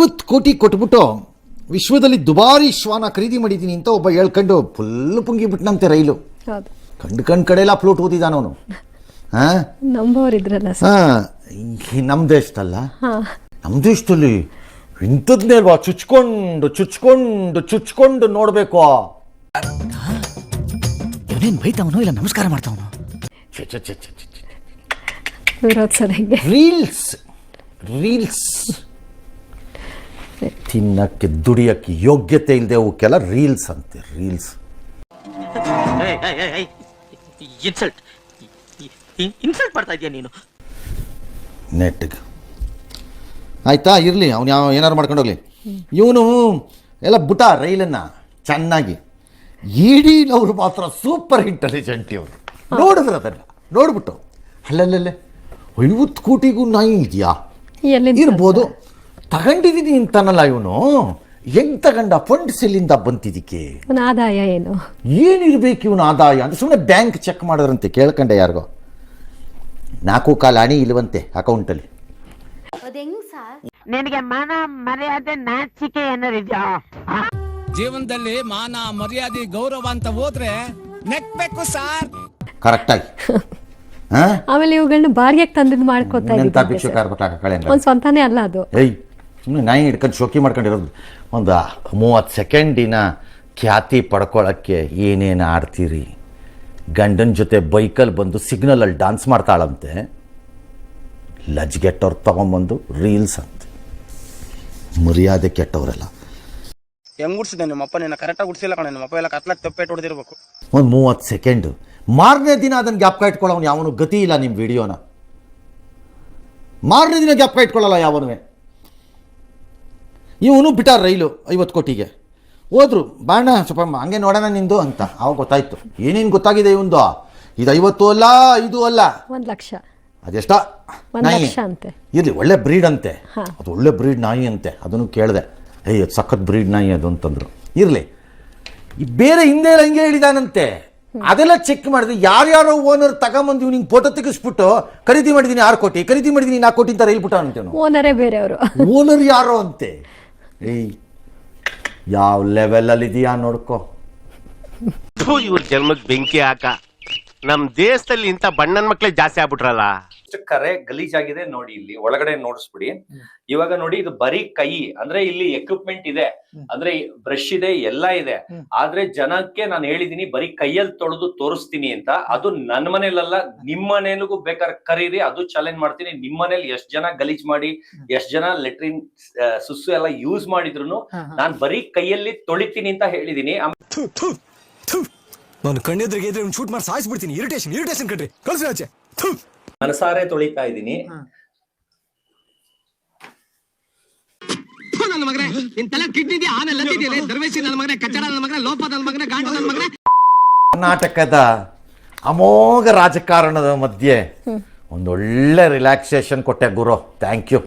50 ಕೋಟಿ ಕೊಟ್ಬಿಟ್ಟು ವಿಶ್ವದಲ್ಲಿ ದುಬಾರಿ ಶ್ವಾನ ಖರೀದಿ ಮಾಡಿದ್ದೀನಿ ಅಂತ ಒಬ್ಬ ಹೇಳ್ಕೊಂಡು ಫುಲ್ ಪುಂಗಿಬಿಟ್ನಂತೆ ರೈಲು. ಕಂಡು ಕಡೆಯೆಲ್ಲ ಫ್ಲೂಟ್ ಓದಿದಾನವನು. ನಂಬೋರಿದ್ರಲ್ಲ ನಮ್ಮ ದೇಶದಲ್ಲ, ನಮ್ಮ ದೇಶದಲ್ಲಿ ಇಂಥದ್ನೇ ಅಲ್ವಾ ಚುಚ್ಕೊಂಡು ಚುಚ್ಕೊಂಡು ಚುಚ್ಕೊಂಡು ನೋಡಬೇಕು. ಇವನೇನು ಬೈತಾವನೋ ಇಲ್ಲ ನಮಸ್ಕಾರ ಮಾಡ್ತಾವನೋ. ರೀಲ್ಸ್ ರೀಲ್ಸ್ ತಿನ್ನಕ್ಕೆ ದುಡಿಯಕ್ಕೆ ಯೋಗ್ಯತೆ ಇಲ್ಲದೆ ಅವಕ್ಕೆಲ್ಲ ರೀಲ್ಸ್ ಅಂತೆ. ರೀಲ್ಸ್ ಇನ್ಸಲ್ಟ್ ಮಾಡ್ತಾ ಇದೀಯ ನೀನು. ನೆಟ್ಗೆ ಆಯ್ತಾ, ಇರಲಿ, ಅವನು ಏನಾರು ಮಾಡ್ಕೊಂಡೋಗ್ಲಿ. ಇವನು ಎಲ್ಲ ಬುಟ ರೈಲನ್ನು ಚೆನ್ನಾಗಿ. ಇಡೀನವರು ಮಾತ್ರ ಸೂಪರ್ ಇಂಟೆಲಿಜೆಂಟ್. ಇವರು ನೋಡಿದ್ರೆ ಅದನ್ನು ನೋಡ್ಬಿಟ್ಟು ಅಲ್ಲಲ್ಲೇ 50 ಕೋಟಿಗೂ ನಾಯಿ ಇದೆಯಾ ಇರ್ಬೋದು, ತಗೊಂಡಿದ್ದೀನಿ ಅಂತಾನಲ್ಲ ಇವನು. ಹೆಂಗ್ ತಗೊಂಡ? ಫಂಡ್ಸ್ ಎಲ್ಲಿಂದ ಬಂತಿದ್ದಕ್ಕೆ? ಆದಾಯ ಏನು ಏನಿರ್ಬೇಕು ಇವನು ಆದಾಯ ಅಂತ ಸುಮ್ಮನೆ ಬ್ಯಾಂಕ್ ಚೆಕ್ ಮಾಡೋರಂತೆ. ಕೇಳ್ಕೊಂಡೆ ಯಾರಿಗೋ 4 ಕಾಲು ಹಣಿ ಇಲ್ವಂತೆ ಅಕೌಂಟಲ್ಲಿ. ನಿನಗೆ ಮಾನ ಮರ್ಯಾದೆ ನಾಚಿಕೆ ಏನಾರಿದ್ಯಾ? ಜೀವನದಲ್ಲಿ ಮಾನ ಮರ್ಯಾದೆ ಗೌರವ ಅಂತ ಹೋದ್ರೆ ನೆಕ್ಬೇಕು ಸಾರ್. ಕರೆಕ್ಟಾಗಿ ಆಮೇಲೆ ಇವುಗಳನ್ನ ಬಾಡಿಗೆ ತಂದಿದ್ದು ಮಾಡ್ಕೋತಾ ಒಂದು ಸ್ವಂತಾನೇ ಅಲ್ಲ ಅದು. ಸುಮ್ಮನೆ ನಾಯಿ ಹಿಡ್ಕೊಂಡು ಶೋಕಿ ಮಾಡ್ಕೊಂಡಿರೋದು. ಒಂದು 30 ಸೆಕೆಂಡಿನ ಖ್ಯಾತಿ ಪಡ್ಕೊಳ್ಳೋಕ್ಕೆ ಏನೇನು ಆಡ್ತೀರಿ. ಗಂಡನ ಜೊತೆ ಬೈಕಲ್ಲಿ ಬಂದು ಸಿಗ್ನಲಲ್ಲಿ ಡಾನ್ಸ್ ಮಾಡ್ತಾಳಂತೆ. ಲಜ್ಗೆಟ್ಟವ್ರು ತಗೊಂಬಂದು ರೀಲ್ಸ್ ಅಂತೆ. ಮರ್ಯಾದೆ ಕೆಟ್ಟವರೆಲ್ಲ. ಹೆಂಗ್ ಗುಡ್ಸಿದೆ ನಿಮ್ಮಪ್ಪ? ನಿನ್ನ ಕರೆಕ್ಟಾಗಿ ಗುಡ್ಸಿಲ್ಲ ಕಣ. ನಿಮ್ಮಪ್ಪ ಎಲ್ಲ ಕತ್ಲಕ್ಕೆ ತಪ್ಪೇಟ್ ಹೊಡೆದಿರ್ಬೇಕು. ಒಂದು 30 ಸೆಕೆಂಡು. ಮಾರನೇ ದಿನ ಅದನ್ನು ಜ್ಞಾಪಕ ಇಟ್ಕೊಳ್ಳೋನು ಯಾವನು ಗತಿ ಇಲ್ಲ. ನಿಮ್ಮ ವಿಡಿಯೋನ ಮಾರನೇ ದಿನ ಜ್ಞಾಪಕ ಇಟ್ಕೊಳ್ಳಲ್ಲ ಯಾವನು. ಇವನು ಬಿಟ್ಟ ರೈಲು 50 ಕೋಟಿಗೆ ಹೋದ್ರು. ಬಾಣ ಸ್ವಲ್ಪ ಹಂಗೆ ನೋಡೋಣ ನಿಂದು ಅಂತ. ಅವಾಗ ಗೊತ್ತಾಯ್ತು ಏನೇನು ಗೊತ್ತಾಗಿದೆ ಇವಂದು. ಇದು 50 ಅಲ್ಲ, 5 ಅಲ್ಲ, 1 ಲಕ್ಷ. ಅದೆಷ್ಟ ನಾಯಿ ಇರಲಿ, ಒಳ್ಳೆ ಬ್ರೀಡ್ ಅಂತೆ. ಅದು ಒಳ್ಳೆ ಬ್ರೀಡ್ ನಾಯಿ ಅಂತೆ. ಅದನ್ನು ಕೇಳಿದೆ. ಅದು ಸಖತ್ ಬ್ರೀಡ್ ನಾಯಿ ಅದು ಅಂತಂದ್ರು. ಇರಲಿ, ಬೇರೆ ಹಿಂದೆ ಎಲ್ಲ ಹಿಂಗೆ ಹೇಳಿದಾನಂತೆ. ಅದೆಲ್ಲ ಚೆಕ್ ಮಾಡಿದ್ರೆ ಯಾರ್ಯಾರೋ ಓನರ್ ತಗೊಂಬಂದು ನಿಂಗೆ ಫೋಟೋ ತೆಗಿಸ್ಬಿಟ್ಟು ಖರೀದಿ ಮಾಡಿದ್ದೀನಿ 6 ಕೋಟಿ, ಖರೀದಿ ಮಾಡಿದ್ದೀನಿ 4 ಕೋಟಿ ಅಂತ ರೈಲ್ ಬಿಟ್ಟ ಅಂತೇನು. ಓನರೇ ಬೇರೆಯವರು. ಓನರ್ ಯಾರೋ ಅಂತೆ. ಯಾವ ಲೆವೆಲಲ್ಲಿ ಇದೆಯಾ ನೋಡ್ಕೋ. ಇವ್ರ ಜನ್ಮಕ್ ಬೆಂಕಿ ಹಾಕ. ನಮ್ ದೇಶದಲ್ಲಿ ಇಂಥ ಬಣ್ಣನ ಮಕ್ಳೇ ಜಾಸ್ತಿ ಆಗ್ಬಿಟ್ರಲ್ಲ. ಕರೆ ಗಲೀಜಾಗಿದೆ ನೋಡಿ. ಇಲ್ಲಿ ಒಳಗಡೆ ನೋಡಿಸ್ಬಿಡಿ. ಇವಾಗ ನೋಡಿ, ಇದು ಬರೀ ಕೈ ಅಂದ್ರೆ ಇಲ್ಲಿ ಎಕ್ವಿಪ್ಮೆಂಟ್ ಇದೆ, ಅಂದ್ರೆ ಬ್ರಷ್ ಇದೆ, ಎಲ್ಲ ಇದೆ. ಆದ್ರೆ ಜನಕ್ಕೆ ನಾನು ಹೇಳಿದೀನಿ ಬರೀ ಕೈಯಲ್ಲಿ ತೊಳೆದು ತೋರಿಸ್ತೀನಿ ಅಂತ. ಅದು ನನ್ನ ಮನೇಲಲ್ಲ, ನಿಮ್ ಮನೇಲಿಗೂ ಬೇಕಾದ್ರೆ ಕರೀರಿ, ಅದು ಚಾಲೆಂಜ್ ಮಾಡ್ತೀನಿ. ನಿಮ್ ಮನೇಲಿ ಎಷ್ಟ್ ಜನ ಗಲೀಜ್ ಮಾಡಿ, ಎಷ್ಟ್ ಜನ ಲೆಟ್ರಿನ್ ಸುಸ್ಸು ಎಲ್ಲ ಯೂಸ್ ಮಾಡಿದ್ರು ನಾನ್ ಬರೀ ಕೈಯಲ್ಲಿ ತೊಳಿತೀನಿ ಅಂತ ಹೇಳಿದೀನಿ. ನಾನು ಕಣ್ಣೆದ್ರಿಗೆ ಶೂಟ್ ಮಾಡಿ ಸಾಯಿಸ್ಬಿಡ್ತೀನಿ. ಇರಿಟೇಷನ್ ಕಣ್ರಿ, ಕಳ್ಸಿ ಆಚೆ. ಮನಸಾರೆ ತೊಳಿತಾ ಇದ್ದೀನಿ. ಕರ್ನಾಟಕದ ಅಮೋಘ ರಾಜಕಾರಣದ ಮಧ್ಯೆ ಒಂದೊಳ್ಳೆ ರಿಲ್ಯಾಕ್ಸೇಷನ್ ಕೊಟ್ಟೆ ಗುರು. Thank you.